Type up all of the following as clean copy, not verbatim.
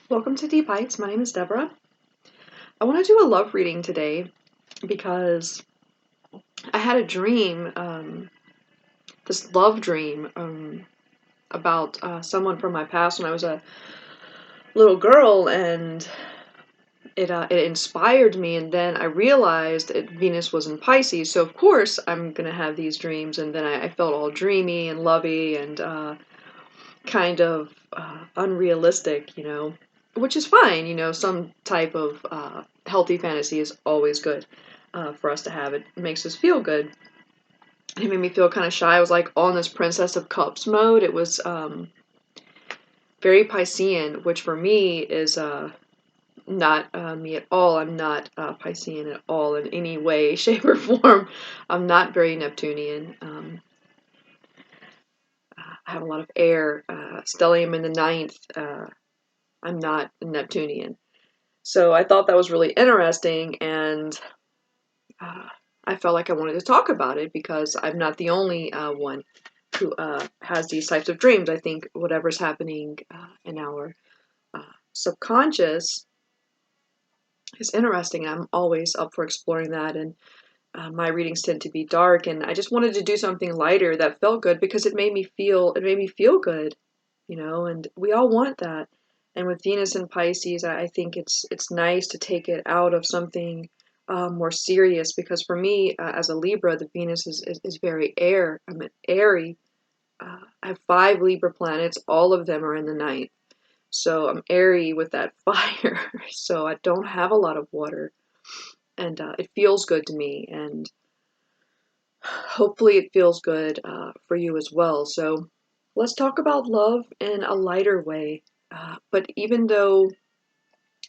Welcome to Deep Heights. My name is Deborah. I want to do a love reading today because I had a dream, this love dream, about someone from my past when I was a little girl, and it inspired me. And then I realized that Venus was in Pisces, so of course I'm gonna have these dreams. And then I felt all dreamy and lovey and kind of unrealistic, which is fine. Some type of healthy fantasy is always good for us to have. It makes us feel good. And it made me feel kind of shy. I was like on this Princess of Cups mode. It was very Piscean, which for me is not me at all. I'm not Piscean at all in any way, shape, or form. I'm not very Neptunian. I have a lot of air, stellium in the ninth. I'm not Neptunian. So I thought that was really interesting, and I felt like I wanted to talk about it because I'm not the only one who has these types of dreams. I think whatever's happening in our subconscious is interesting, and I'm always up for exploring that. And my readings tend to be dark, and I just wanted to do something lighter that felt good because it made me feel good, and we all want that. And with Venus and Pisces, I think it's nice to take it out of something more serious, because for me, as a Libra, the Venus is very air. I'm an airy. I have 5 Libra planets. All of them are in the ninth. So I'm airy with that fire. So I don't have a lot of water. And it feels good to me. And hopefully it feels good for you as well. So let's talk about love in a lighter way. But even though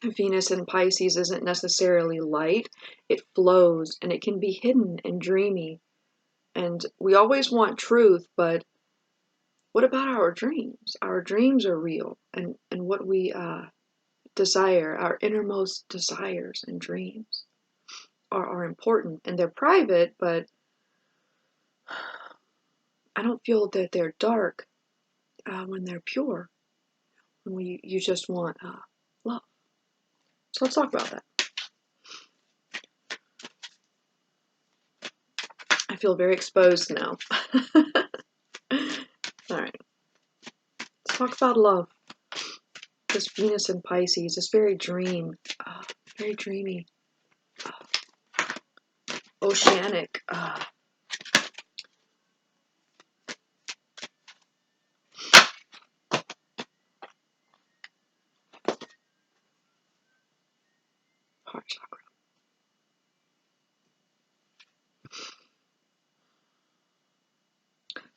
Venus in Pisces isn't necessarily light, it flows and it can be hidden and dreamy. And we always want truth, but what about our dreams? Our dreams are real, and what we desire, our innermost desires and dreams are important, and they're private, but I don't feel that they're dark when they're pure, when you just want love. So let's talk about that. I feel very exposed now. All right, let's talk about love. This Venus in Pisces is very very dreamy, oceanic. Heart chakra.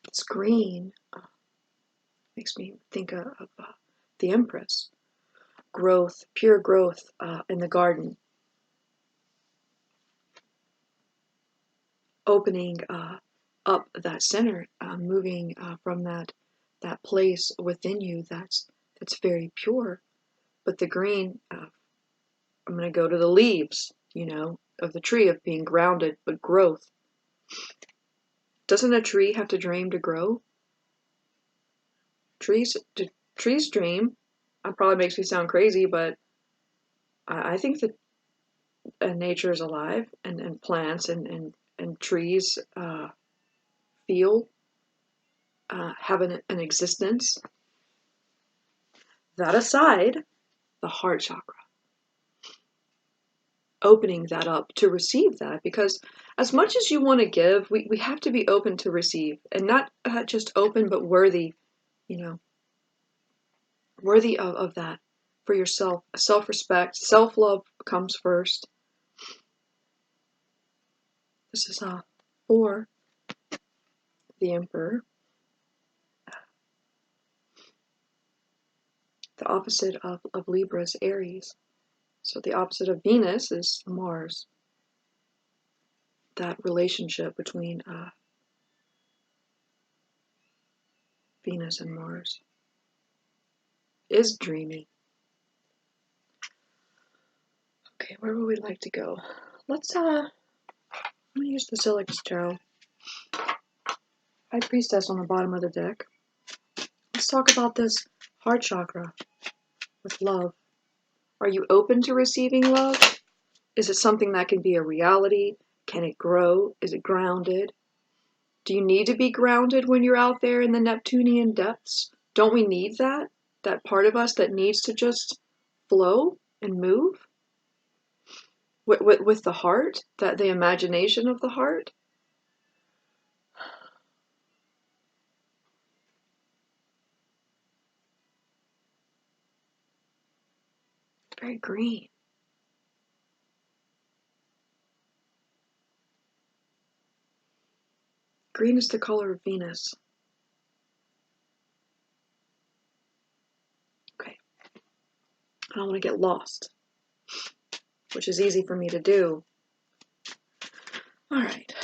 It's green. Makes me think of the Empress. Growth, pure growth in the garden. Opening up that center, moving from that place within you that's very pure. But the green, I'm going to go to the leaves, of the tree, of being grounded, but growth. Doesn't a tree have to dream to grow? Trees dream. It probably makes me sound crazy, but I think that nature is alive, and plants and trees feel, have an existence. That aside, the heart chakra, opening that up to receive that, because as much as you want to give, we have to be open to receive, and not just open, but worthy, worthy of that for yourself. Self-respect, self-love comes first. This is for the Emperor. The opposite of Libra is Aries. So the opposite of Venus is Mars. That relationship between Venus and Mars is dreamy. Okay, where would we like to go? Let's I'm gonna use the Silica's Tarot. High Priestess on the bottom of the deck. Let's talk about this heart chakra with love. Are you open to receiving love? Is it something that can be a reality? Can it grow? Is it grounded? Do you need to be grounded when you're out there in the Neptunian depths? Don't we need that? That part of us that needs to just flow and move? With the heart? That the imagination of the heart? Very green. Green is the color of Venus. Okay. I don't want to get lost, which is easy for me to do. All right.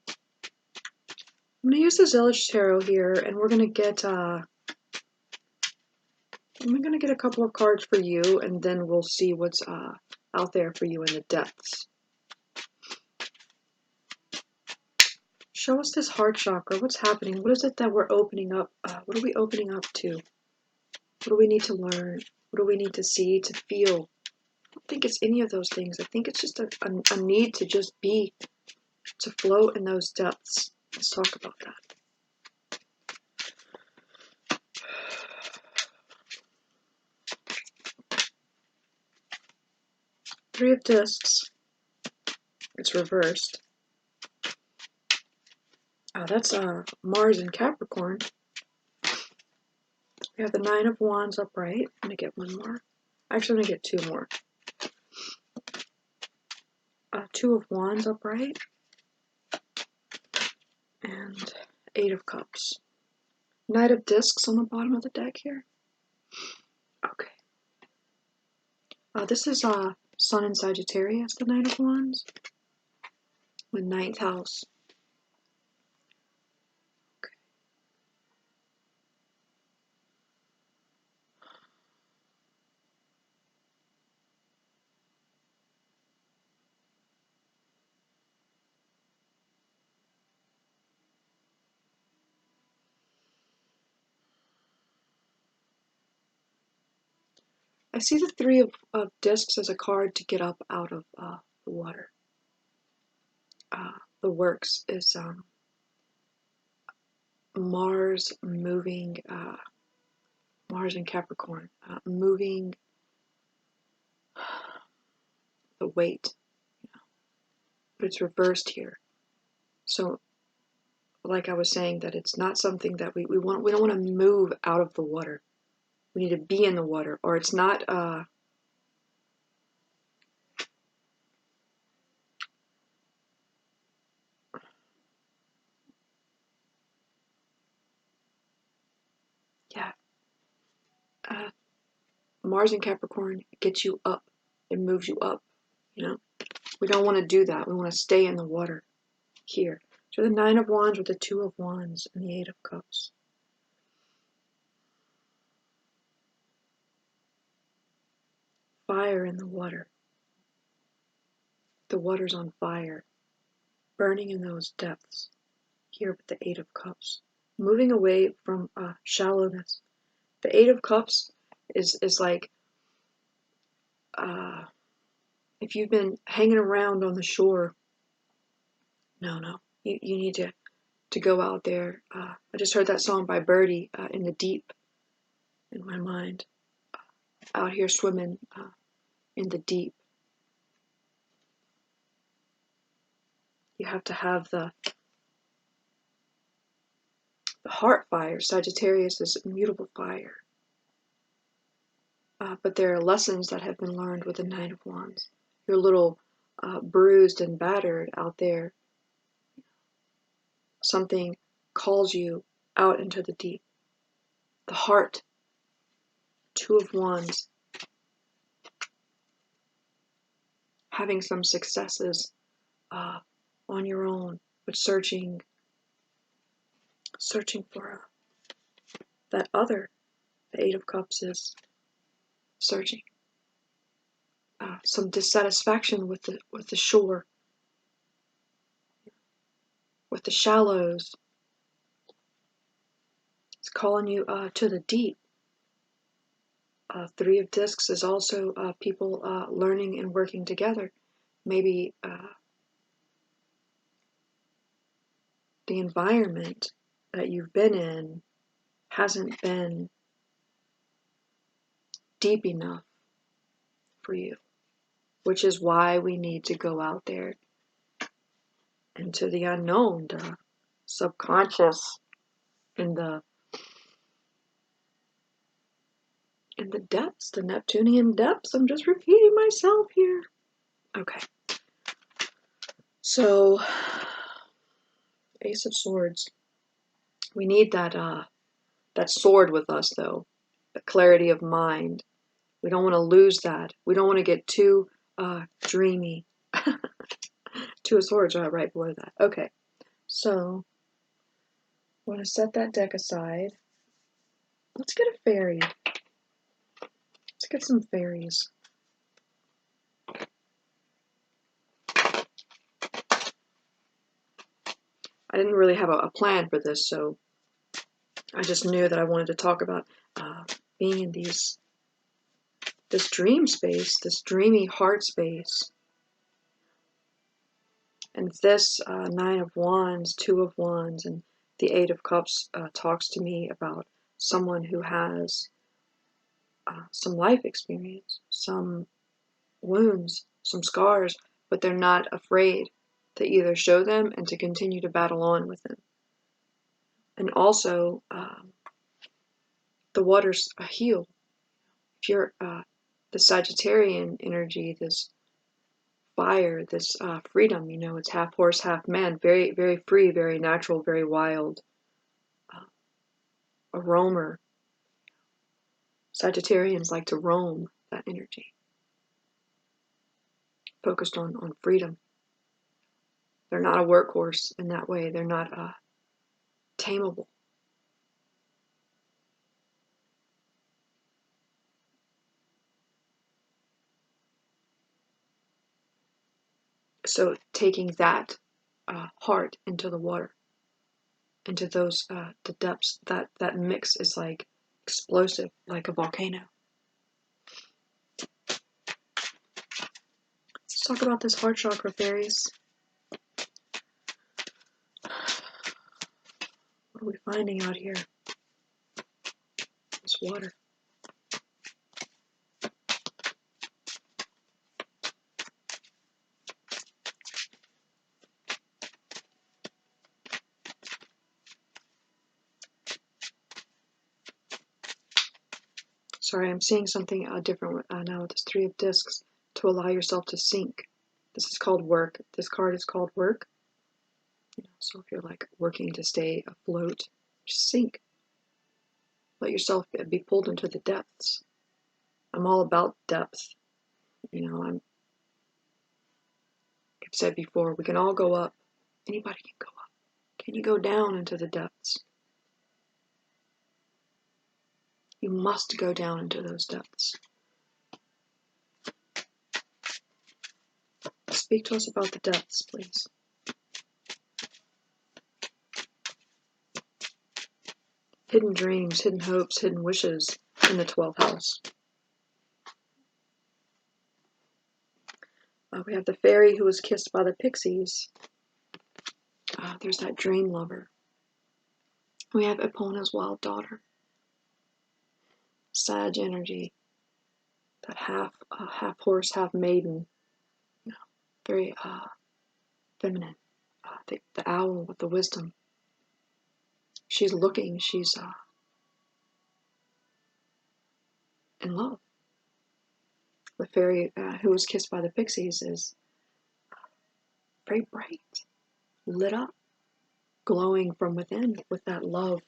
I'm going to use the Zillish Tarot here, and we're going to get I'm going to get a couple of cards for you, and then we'll see what's out there for you in the depths. Show us this heart chakra. What's happening? What is it that we're opening up? What are we opening up to? What do we need to learn? What do we need to see, to feel? I don't think it's any of those things. I think it's just a need to just be, to float in those depths. Let's talk about that. Three of Discs. It's reversed. That's Mars in Capricorn. We have the Nine of Wands upright. I'm going to get one more. Actually, I'm going to get two more. Two of Wands upright. And Eight of Cups. Knight of Discs on the bottom of the deck here. Okay. This is Sun in Sagittarius, the Knight of Wands. The 9th house. Okay. I see the Three of Discs as a card to get up out of the water. The works is Mars moving, Mars in Capricorn, moving the weight, but it's reversed here. So, like I was saying, that it's not something that we don't want to move out of the water. We need to be in the water, or it's not. Mars in Capricorn gets you up. It moves you up. We don't want to do that. We want to stay in the water here. So the Nine of Wands with the Two of Wands and the Eight of Cups. Fire in the water. The water's on fire. Burning in those depths. Here with the Eight of Cups. Moving away from shallowness. The Eight of Cups is like if you've been hanging around on the shore. No. You need to go out there. I just heard that song by Birdie, In the Deep, in my mind. Out here swimming in the deep. You have to have the heart fire. Sagittarius is immutable fire. But there are lessons that have been learned with the Nine of Wands. You're a little bruised and battered out there. Something calls you out into the deep. The heart. Two of Wands. Having some successes on your own, but searching for that other. The Eight of Cups is searching. Some dissatisfaction with the shore, with the shallows. It's calling you to the deep. Three of Discs is also people learning and working together. Maybe the environment that you've been in hasn't been deep enough for you, which is why we need to go out there into the unknown, the subconscious, in the depths, the Neptunian depths. I'm just repeating myself here. Okay. So, Ace of Swords. We need that sword with us, though. The clarity of mind. We don't want to lose that. We don't want to get too dreamy. Two of Swords are right below that. Okay. So, I want to set that deck aside. Let's get a fairy. Let's get some fairies. I didn't really have a plan for this, so I just knew that I wanted to talk about being in this dream space, this dreamy heart space. And this Nine of Wands, Two of Wands, and the Eight of Cups talks to me about someone who has some life experience, some wounds, some scars, but they're not afraid to either show them and to continue to battle on with them. And also, the waters heal. If you're the Sagittarian energy, this fire, this freedom, it's half horse, half man, very, very free, very natural, very wild, a roamer. Sagittarians like to roam that energy, focused on freedom. They're not a workhorse in that way. They're not tameable. So taking that heart into the water, into those the depths, that mix is like explosive, like a volcano. Let's talk about this heart chakra, fairies. What are we finding out here? This water. Sorry, I'm seeing something different now with this Three of Discs. To allow yourself to sink. This is called work. This card is called work. So if you're like working to stay afloat, just sink. Let yourself be pulled into the depths. I'm all about depth. I've said before, we can all go up. Anybody can go up. Can you go down into the depths? You must go down into those depths. Speak to us about the depths, please. Hidden dreams, hidden hopes, hidden wishes in the 12th house. We have the fairy who was kissed by the pixies. There's that dream lover. We have Epona's wild daughter. Sag energy. That half horse, half maiden. Very feminine. The owl with the wisdom. She's looking. She's in love. The fairy who was kissed by the pixies is very bright, lit up, glowing from within with that love.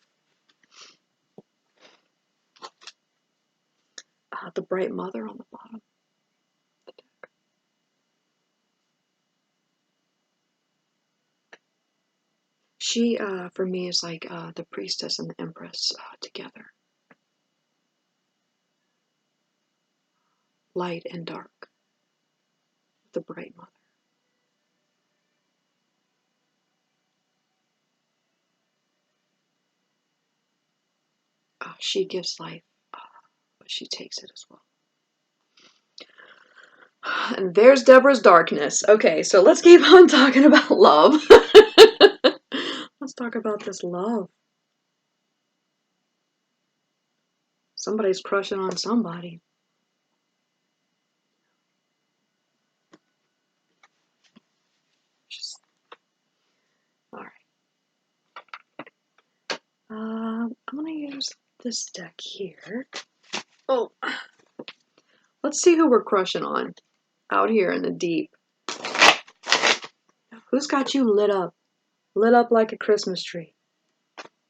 The bright mother on the bottom of the deck. She, for me, is like the priestess and the empress together. Light and dark. The bright mother. She gives life but she takes it as well. And there's Deborah's darkness. Okay, so let's keep on talking about love. Let's talk about this love. Somebody's crushing on somebody. All right. I'm gonna use this deck here. Oh, let's see who we're crushing on out here in the deep. Who's got you lit up? Lit up like a Christmas tree.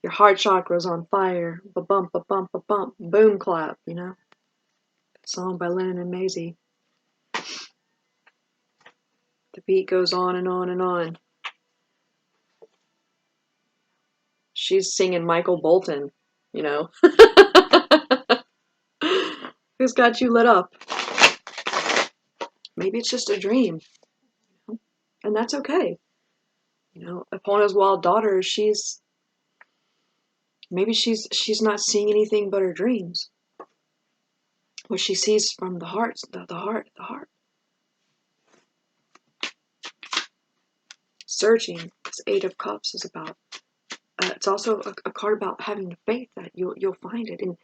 Your heart chakra's on fire. Ba-bump, ba-bump, ba-bump. Boom clap, you know? Song by Lennon and Maisie. The beat goes on and on and on. She's singing Michael Bolton, you know? Who's got you lit up? Maybe it's just a dream. And that's okay. You know, Epona's wild daughter, maybe she's not seeing anything but her dreams. What she sees from the heart, the heart. Searching. This Eight of Cups is about. It's also a card about having faith that you'll find it, and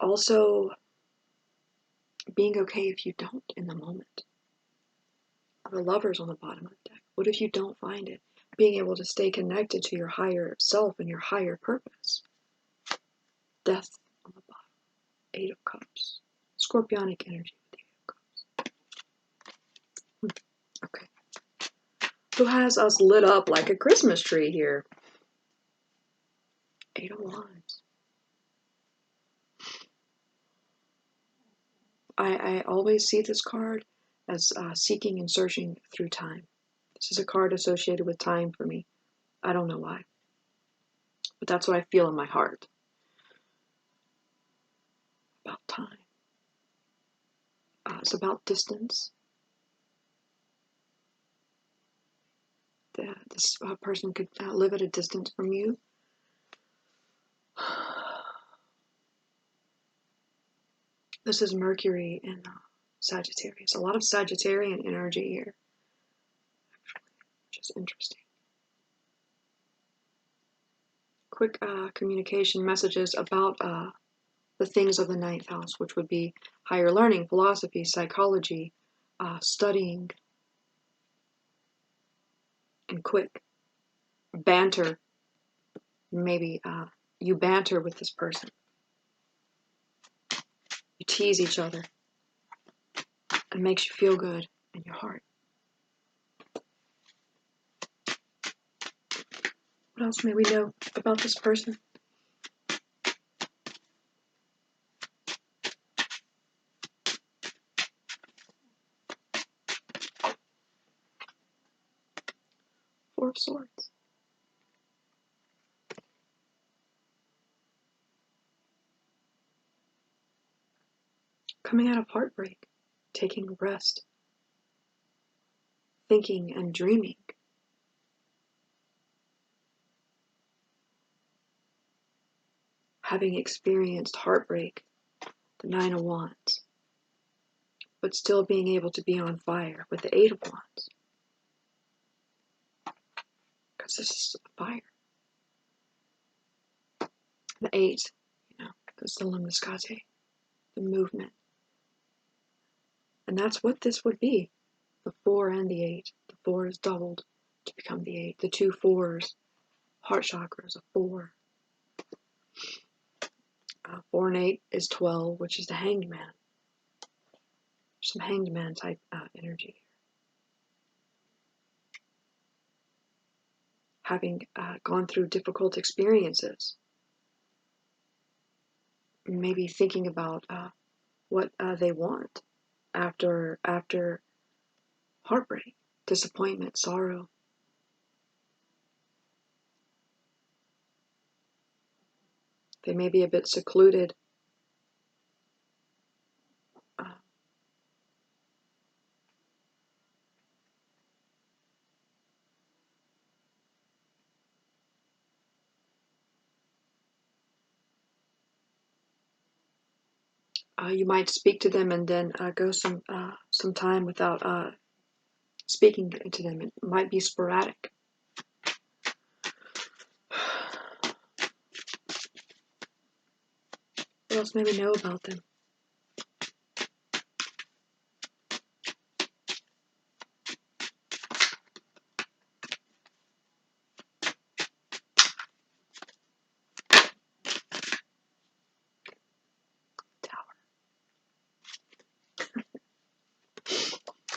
also being okay if you don't in the moment. The Lovers on the bottom of the deck. What if you don't find it? Being able to stay connected to your higher self and your higher purpose. Death on the bottom. Eight of Cups. Scorpionic energy with the Eight of Cups. Okay. Who has us lit up like a Christmas tree here? Eight of Wands. I always see this card as seeking and searching through time. This is a card associated with time for me. I don't know why. But that's what I feel in my heart. About time. It's about distance. This person could live at a distance from you. This is Mercury in Sagittarius. A lot of Sagittarian energy here, actually, which is interesting. Quick communication messages about the things of the ninth house, which would be higher learning, philosophy, psychology, studying, and quick banter. Maybe you banter with this person. You tease each other. It makes you feel good in your heart. What else may we know about this person? Four of Swords. Coming out of heartbreak, taking rest, thinking and dreaming. Having experienced heartbreak, the Nine of Wands, but still being able to be on fire with the Eight of Wands. Because this is fire. The Eight, you know, is the luminosity, the movement. And that's what this would be. The 4 and the 8. The 4 is doubled to become the 8. The two 4s, heart chakra is a 4. 4 and 8 is 12, which is the Hanged Man. Some Hanged Man type energy here. Having gone through difficult experiences. Maybe thinking about what they want after heartbreak, disappointment, sorrow. They may be a bit secluded. You might speak to them and then go some time without speaking to them. It might be sporadic. What else may we know about them?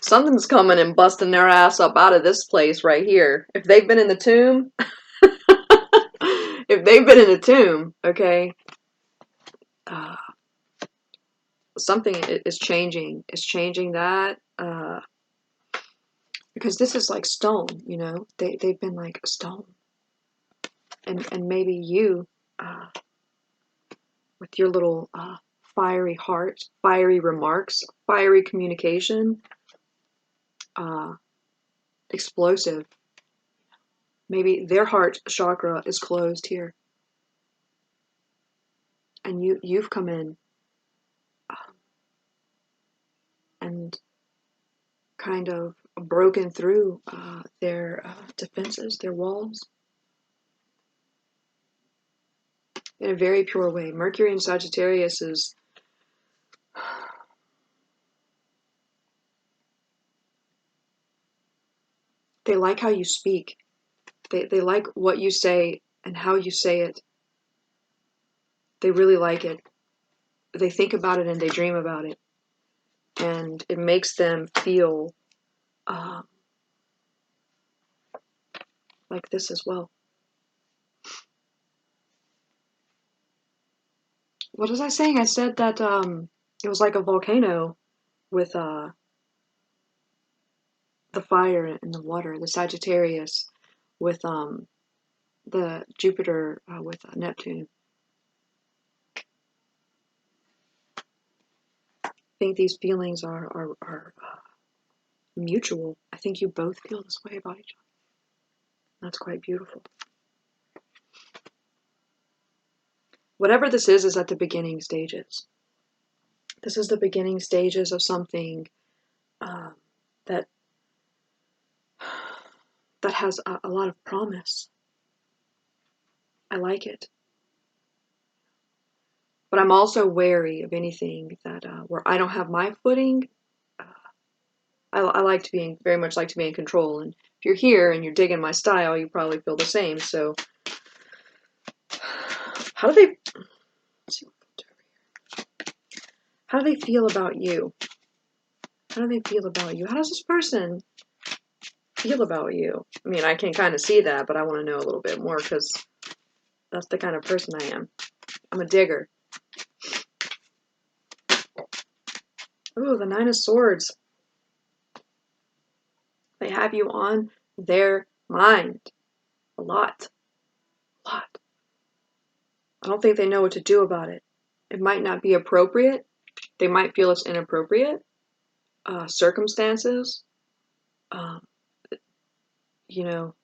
Something's coming and busting their ass up out of this place right here. If they've been in the tomb, if they've been in the tomb, okay, something is changing. It's changing that because this is like stone, you know. They've been like a stone, and maybe you, with your little fiery heart, fiery remarks, fiery communication, explosive. Maybe their heart chakra is closed here, and you've come in and kind of broken through their defenses, their walls, in a very pure way. Mercury in Sagittarius is they like how you speak. They like what you say and how you say it. They really like it. They think about it and they dream about it. And it makes them feel like this as well. What was I saying? I said that it was like a volcano with the fire and the water, the Sagittarius with the Jupiter with Neptune. I think these feelings are mutual. I think you both feel this way about each other. That's quite beautiful. Whatever this is at the beginning stages. This is the beginning stages of something that has a lot of promise. I like it. But I'm also wary of anything that where I don't have my footing. I like to be very much like to be in control. And if you're here and you're digging my style, you probably feel the same. So, how do they? Let's see what over here. How do they feel about you? How do they feel about you? How does this person feel about you? I mean, I can kind of see that, but I want to know a little bit more because that's the kind of person I am. I'm a digger. Ooh, the Nine of Swords. They have you on their mind. A lot. A lot. I don't think they know what to do about it. It might not be appropriate. They might feel it's inappropriate. Circumstances. You know,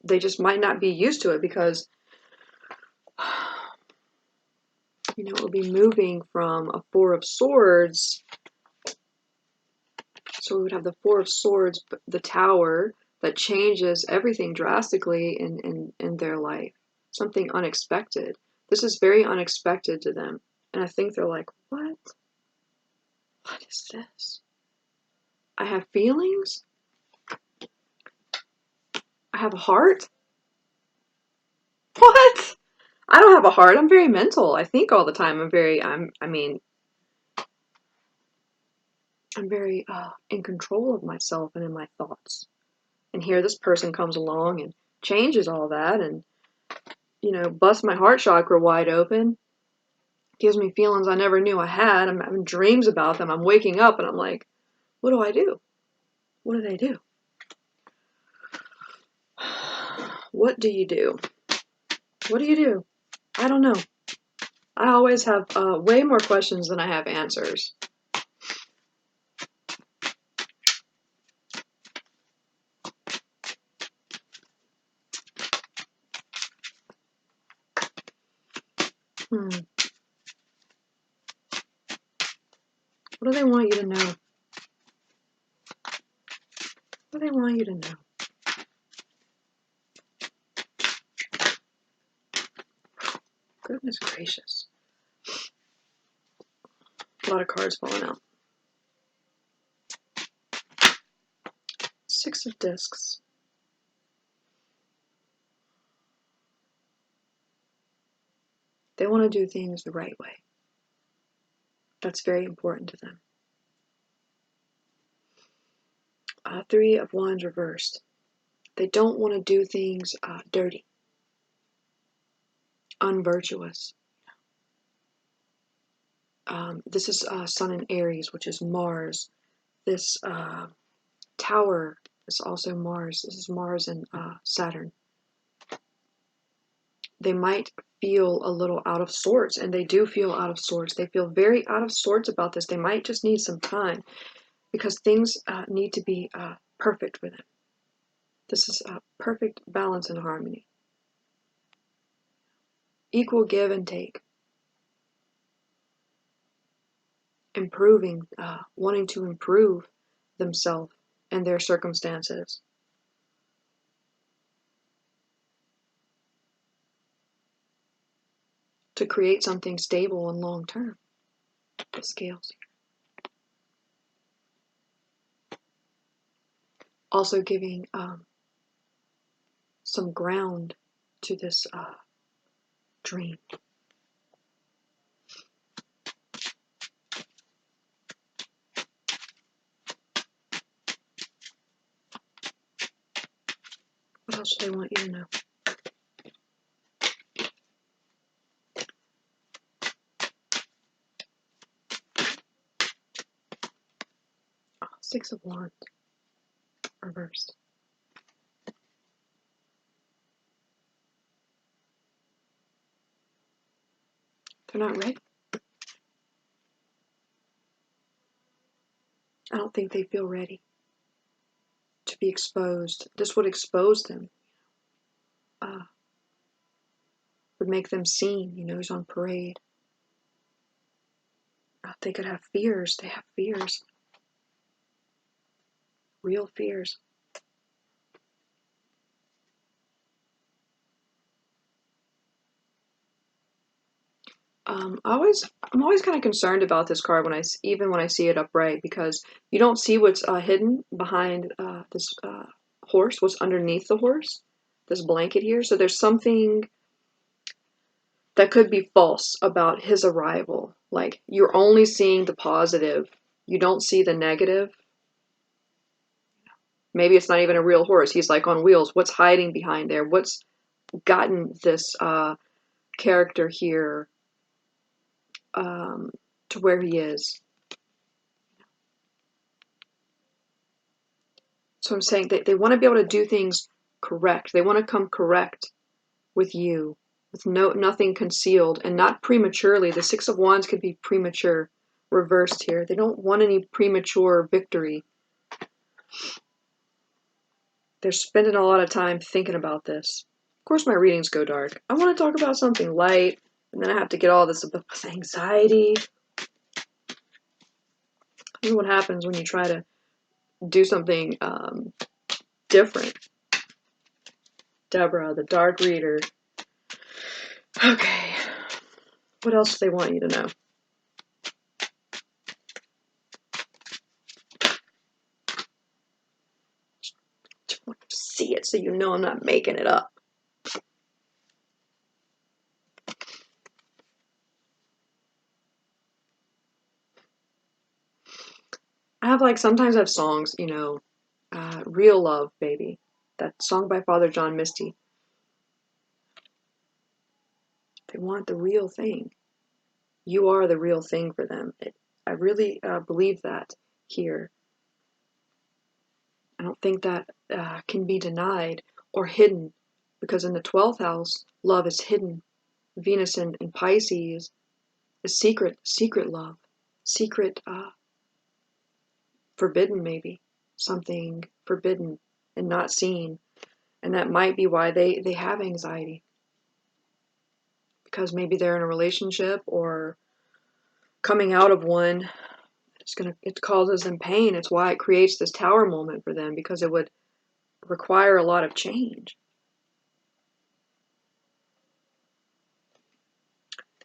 they just might not be used to it because, you know, it will be moving from a Four of Swords. So we would have the Four of Swords, the Tower, that changes everything drastically in their life. Something unexpected. This is very unexpected to them. And I think they're like, what? What is this? I have feelings? I have a heart? What? I don't have a heart. I'm very mental. I think all the time. I'm very in control of myself and in my thoughts. And here this person comes along and changes all that and, you know, busts my heart chakra wide open. Gives me feelings I never knew I had. I'm having dreams about them. I'm waking up and I'm like, what do I do? What do they do? What do you do? What do you do? I don't know. I always have way more questions than I have answers. What do they want you to know? What do they want you to know? Goodness gracious. A lot of cards falling out. Six of Discs. They want to do things the right way. That's very important to them. Three of Wands reversed. They don't want to do things dirty, unvirtuous. This is Sun in Aries, which is Mars. This Tower is also Mars. This is Mars and Saturn. They might feel a little out of sorts, and they do feel out of sorts. They feel very out of sorts about this. They might just need some time because things need to be perfect for them. This is a perfect balance and harmony. Equal give and take. Improving, wanting to improve themselves and their circumstances. To create something stable and long term. The scales here. Also giving some ground to this dream. What else do they want you to know? Six of Wands reversed. They're not ready. I don't think they feel ready to be exposed. This would expose them. Would make them seen, he's on parade. They could have fears. They have fears. Real fears. I'm always kind of concerned about this card even when I see it upright, because you don't see what's hidden behind this horse, what's underneath the horse, this blanket here. So there's something that could be false about his arrival. Like, you're only seeing the positive. You don't see the negative. Maybe it's not even a real horse. He's like on wheels. What's hiding behind there? What's gotten this character here to where he is? So I'm saying they want to be able to do things correct. They want to come correct with you, with nothing concealed, and not prematurely. The Six of Wands could be premature, reversed here. They don't want any premature victory. They're spending a lot of time thinking about this. Of course, my readings go dark. I want to talk about something light, and then I have to get all this anxiety. This is what happens when you try to do something different. Deborah, the dark reader. Okay. What else do they want you to know? Just want to see it so you know I'm not making it up. I have sometimes I have songs, Real Love, Baby. That song by Father John Misty. They want the real thing. You are the real thing for them. I really believe that here. I don't think that can be denied or hidden, because in the 12th house, love is hidden. Venus in Pisces is secret love. Secret, forbidden maybe. Something forbidden and not seen. And that might be why they have anxiety. Because maybe they're in a relationship or coming out of one it causes them pain. It's why it creates this tower moment for them, because it would require a lot of change.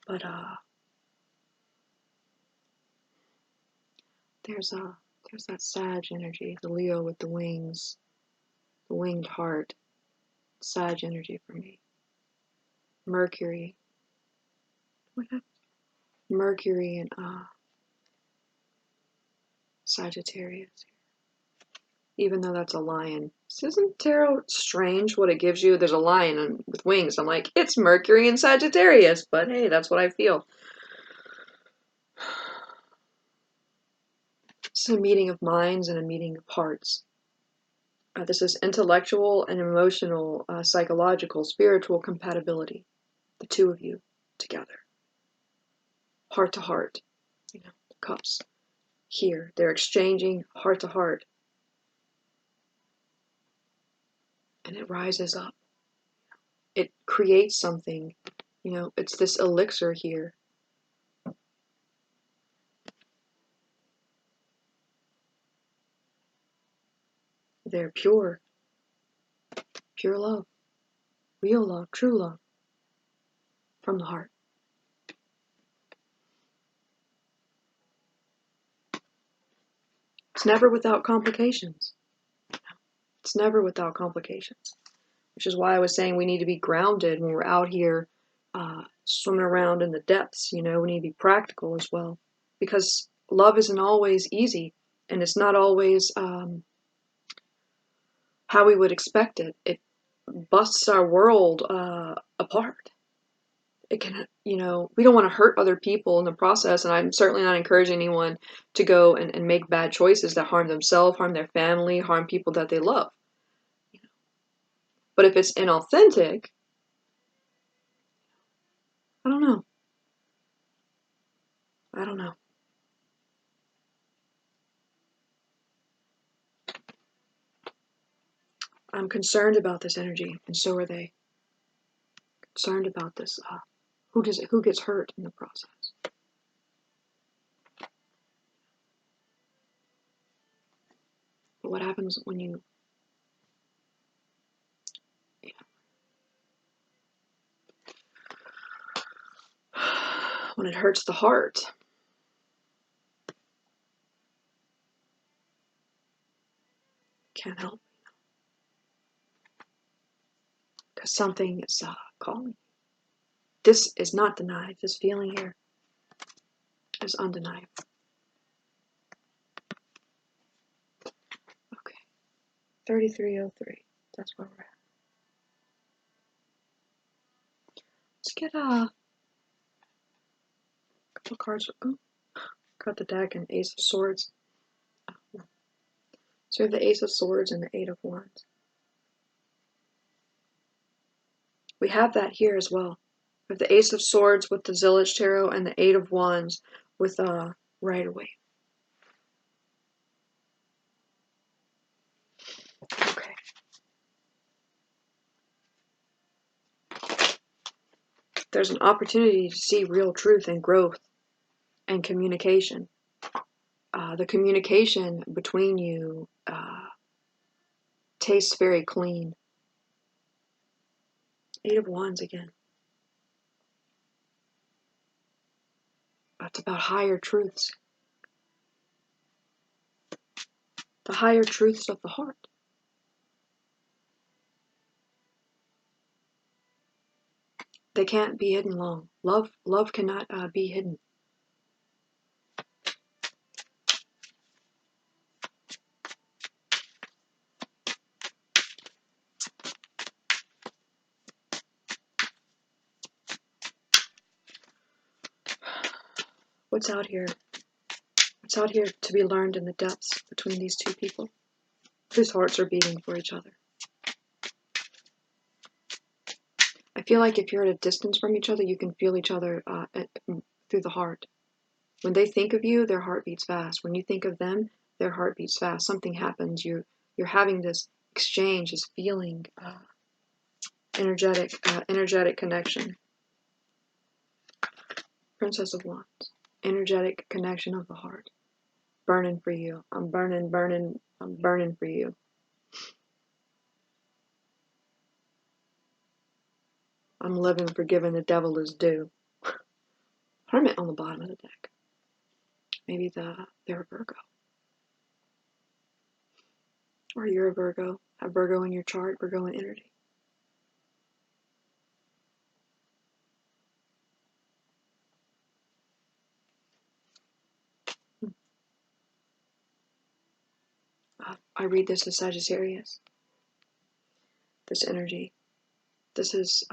But there's that Sag energy, the Leo with the wings, the winged heart. Sag energy for me. Mercury. What happened? Mercury and Sagittarius. Even though that's a lion. Isn't tarot strange what it gives you? There's a lion with wings. I'm like, it's Mercury and Sagittarius, but hey, that's what I feel. It's a meeting of minds and a meeting of hearts. This is intellectual and emotional, psychological, spiritual compatibility. The two of you together. Heart to heart. You know, the cups. Here, they're exchanging heart to heart. And it rises up. It creates something. You know, it's this elixir here. They're pure. Pure love. Real love. True love. From the heart. It's never without complications. It's never without complications. Which is why I was saying we need to be grounded when we're out here swimming around in the depths. You know, we need to be practical as well. Because love isn't always easy. And it's not always how we would expect it. It busts our world apart. It can, you know, we don't want to hurt other people in the process, and I'm certainly not encouraging anyone to go and make bad choices that harm themselves, harm their family, harm people that they love. But if it's inauthentic, I don't know. I don't know. I'm concerned about this energy, and so are they. Concerned about this. Who gets hurt in the process? But what happens when you, when it hurts the heart? Can't help. Because something is calling. This is not denied. This feeling here is undeniable. Okay. 3303. That's where we're at. Let's get a couple cards. Oh, got the deck and Ace of Swords. So we have the Ace of Swords and the Eight of Wands. We have that here as well. We have the Ace of Swords with the Zillich Tarot and the Eight of Wands with Rider-Waite. Okay. There's an opportunity to see real truth and growth and communication. The communication between you tastes very clean. Eight of Wands again. It's about higher truths. The higher truths of the heart. They can't be hidden long. Love cannot be hidden. What's out here? What's out here to be learned in the depths between these two people whose hearts are beating for each other? I feel like if you're at a distance from each other, you can feel each other through the heart. When they think of you, their heart beats fast. When you think of them, their heart beats fast. Something happens. You're having this exchange, this feeling, energetic connection. Princess of Wands, energetic connection of the heart. burning for you. I'm burning, burning, I'm burning for you. I'm living for giving the devil his due. Hermit on the bottom of the deck. Maybe they're a Virgo. Or you're a Virgo. Have Virgo in your chart, Virgo in energy. I read this as Sagittarius. This energy. This is,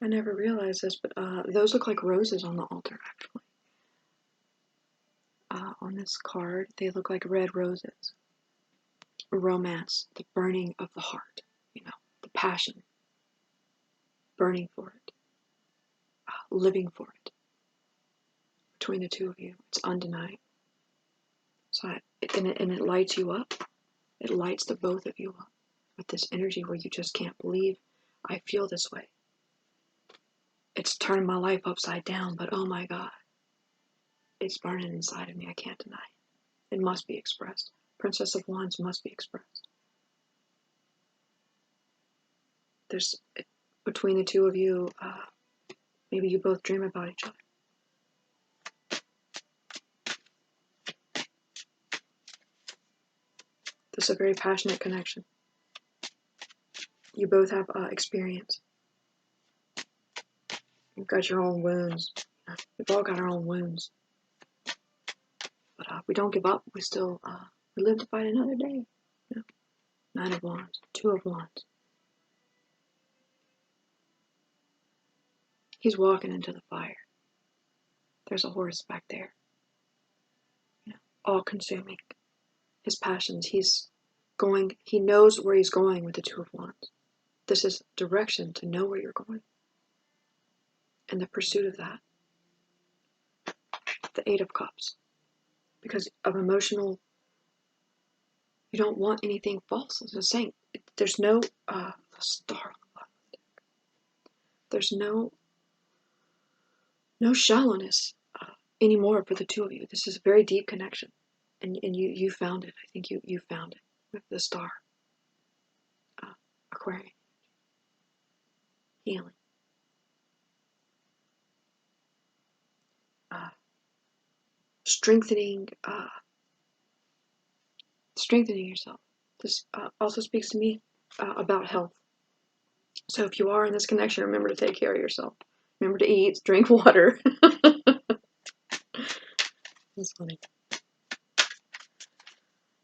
I never realized this, but those look like roses on the altar, actually. On this card, they look like red roses. Romance, the burning of the heart, the passion, burning for it, living for it. Between the two of you, it's undeniable. So, and it lights you up. It lights the both of you up with this energy where you just can't believe I feel this way. It's turned my life upside down, but oh my God, it's burning inside of me. I can't deny it. It must be expressed. Princess of Wands must be expressed. There's, between the two of you, maybe you both dream about each other. This is a very passionate connection. You both have experience. You've got your own wounds. We've all got our own wounds. But we don't give up. We still we live to fight another day. Nine of Wands, Two of Wands. He's walking into the fire. There's a horse back there. All consuming. His passions. He knows where he's going with the Two of Wands. This is direction to know where you're going. And the pursuit of that. The Eight of Cups. Because of emotional, you don't want anything false. As I was saying, there's no star. There's no shallowness anymore for the two of you. This is a very deep connection. And you found it. I think you found it with the star. Aquarius. Healing. Strengthening yourself. This also speaks to me about health. So if you are in this connection, remember to take care of yourself. Remember to eat, drink water. That's funny.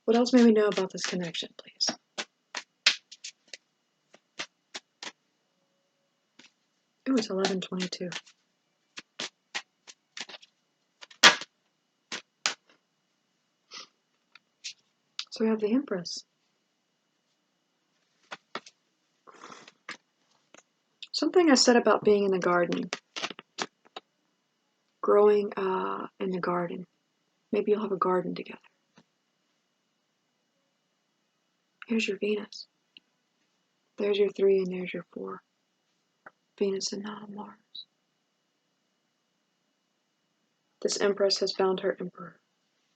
What else may we know about this connection, please? Oh, it's 11:22. So we have the Empress. Something I said about being in the garden. Growing in the garden. Maybe you'll have a garden together. Here's your Venus. There's your 3 and there's your 4. Venus and Mars. This Empress has found her Emperor.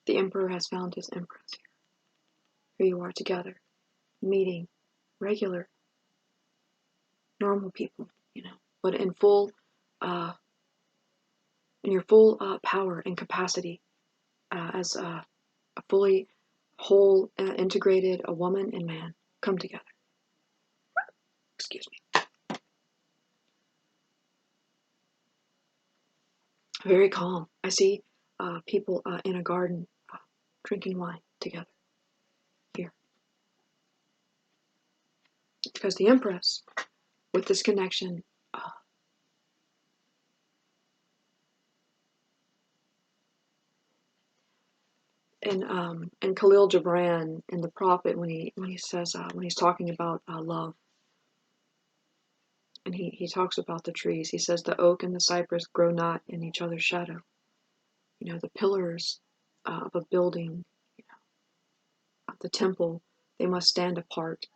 The Emperor has found his Empress here. Here you are together, meeting, regular, normal people, but in your full power and capacity as a fully whole, integrated, a woman and man come together. Excuse me. Very calm. I see people in a garden drinking wine together here. Because the Empress, with this connection, and Khalil Gibran in The Prophet, when he says when he's talking about love, and he talks about the trees, he says the oak and the cypress grow not in each other's shadow. The pillars of a building, of the temple, they must stand apart.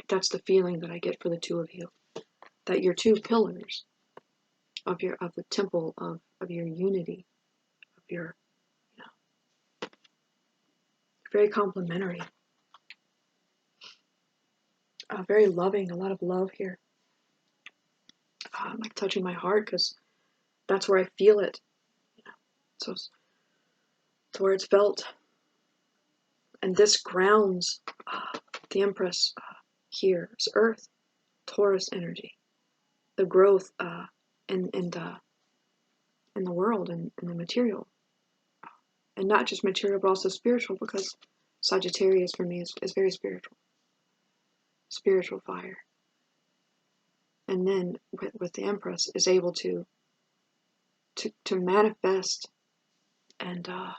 That's the feeling that I get for the two of you, that you're two pillars of the temple of your unity, of your, you know, very complimentary, very loving, a lot of love here. I'm like touching my heart because that's where I feel it. You know, so it's where it's felt. And this grounds the Empress here is Earth, Taurus energy, the growth in the world and in the material, and not just material but also spiritual, because Sagittarius for me is very spiritual fire. And then with the Empress is able to manifest, and I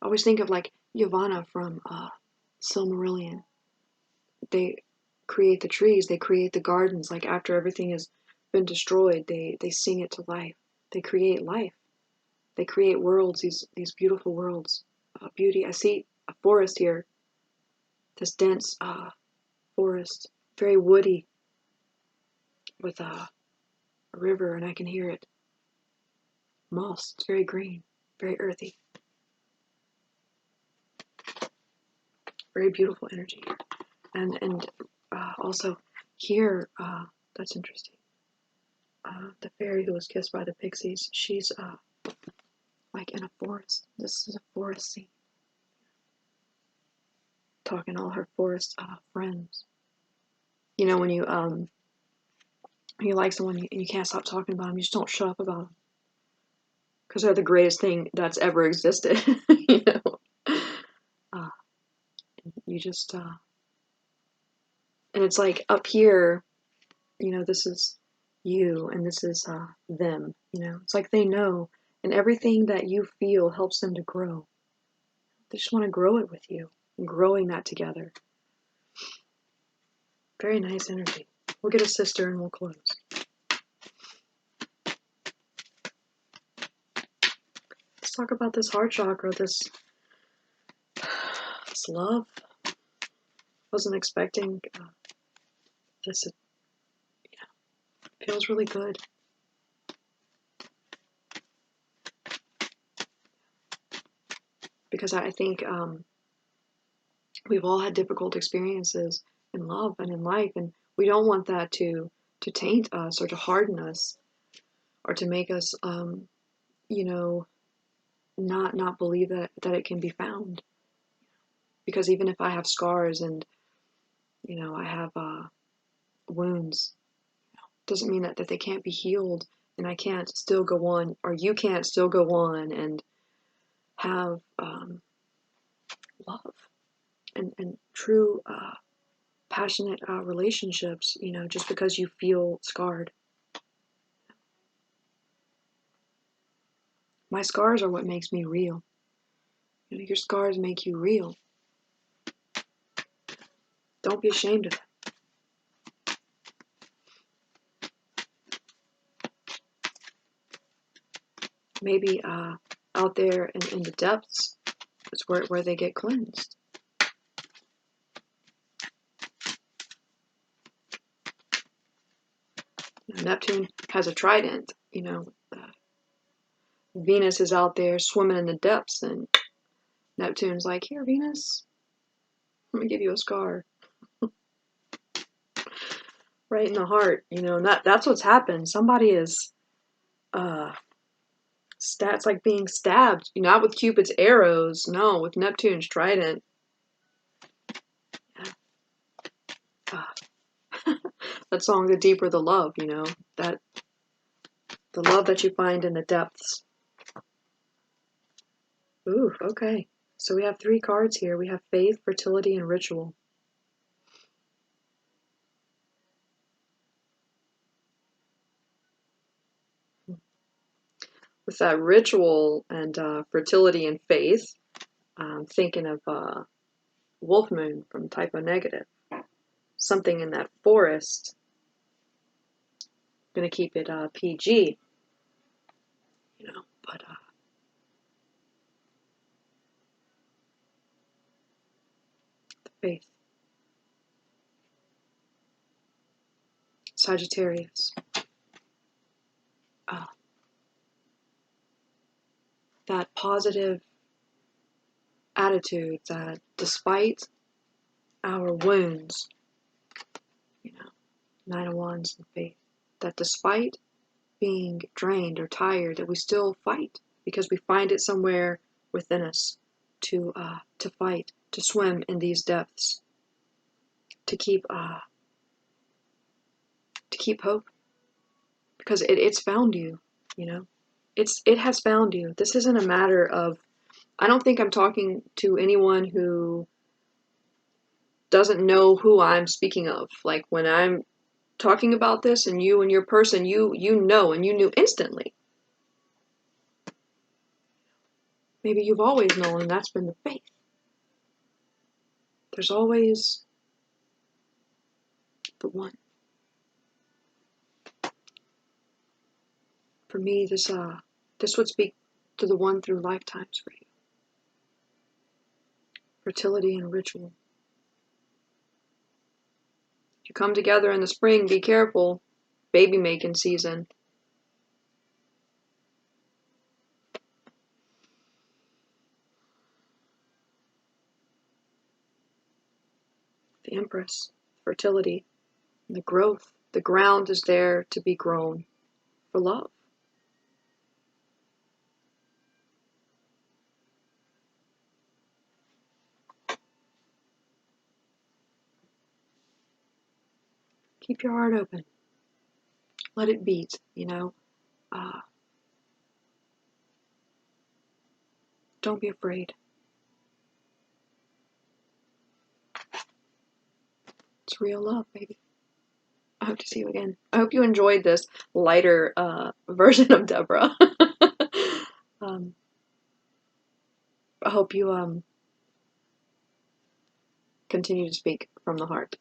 always think of like Yavanna from Silmarillion. They create the trees, they create the gardens. Like after everything has been destroyed, they sing it to life. They create life. They create worlds, these beautiful worlds. Beauty. I see a forest here. This dense forest, very woody, with a river, and I can hear it. Moss. It's very green, very earthy. Very beautiful energy here. And also here, that's interesting. The fairy who was kissed by the pixies, she's like in a forest. This is a forest scene. Talking to all her forest friends. You know, when you like someone and you can't stop talking about them, you just don't shut up about them, because they're the greatest thing that's ever existed. You know, you just and it's like up here, you know, this is you and this is them. You know, it's like they know, and everything that you feel helps them to grow. They just want to grow it with you, and growing that together. Very nice energy. We'll get a sister and we'll close. Let's talk about this heart chakra, this love. Wasn't expecting this. It feels really good. Because I think we've all had difficult experiences in love and in life, and we don't want that to taint us or to harden us or to make us, you know, not believe that it can be found. Because even if I have scars and, you know, I have wounds, doesn't mean that they can't be healed, and I can't still go on, or you can't still go on and have love and true passionate relationships, you know, just because you feel scarred. My scars are what makes me real. You know, your scars make you real. Don't be ashamed of it. Maybe out there in the depths is where they get cleansed. You know, Neptune has a trident, you know. Venus is out there swimming in the depths, and Neptune's like, here, Venus, let me give you a scar. Right in the heart, you know, and that's what's happened. Somebody is it's like being stabbed, not with Cupid's arrows, no, with Neptune's trident. That song, The Deeper the Love, you know, that the love that you find in the depths. Ooh, okay. So we have 3 cards here. We have faith, fertility, and ritual. With that ritual and fertility and faith, I'm thinking of Wolf Moon from Typo Negative. Something in that forest. I'm gonna keep it PG, you know, but the faith. Sagittarius. uh, that positive attitude that despite our wounds, you know, Nine of Wands and faith, that despite being drained or tired, that we still fight because we find it somewhere within us to fight, to swim in these depths, to keep hope, because it's found you, you know, it has found you. This isn't a matter of, I don't think I'm talking to anyone who doesn't know who I'm speaking of. Like when I'm talking about this and you and your person, you know, and you knew instantly. Maybe you've always known, and that's been the faith. There's always the one. For me, this would speak to the one through lifetimes for you. Fertility and ritual. If you come together in the spring, be careful. Baby making season. The Empress, fertility, the growth. The ground is there to be grown for love. Keep your heart open. Let it beat, you know. Don't be afraid. It's real love, baby. I hope to see you again. I hope you enjoyed this lighter version of Deborah. I hope you continue to speak from the heart.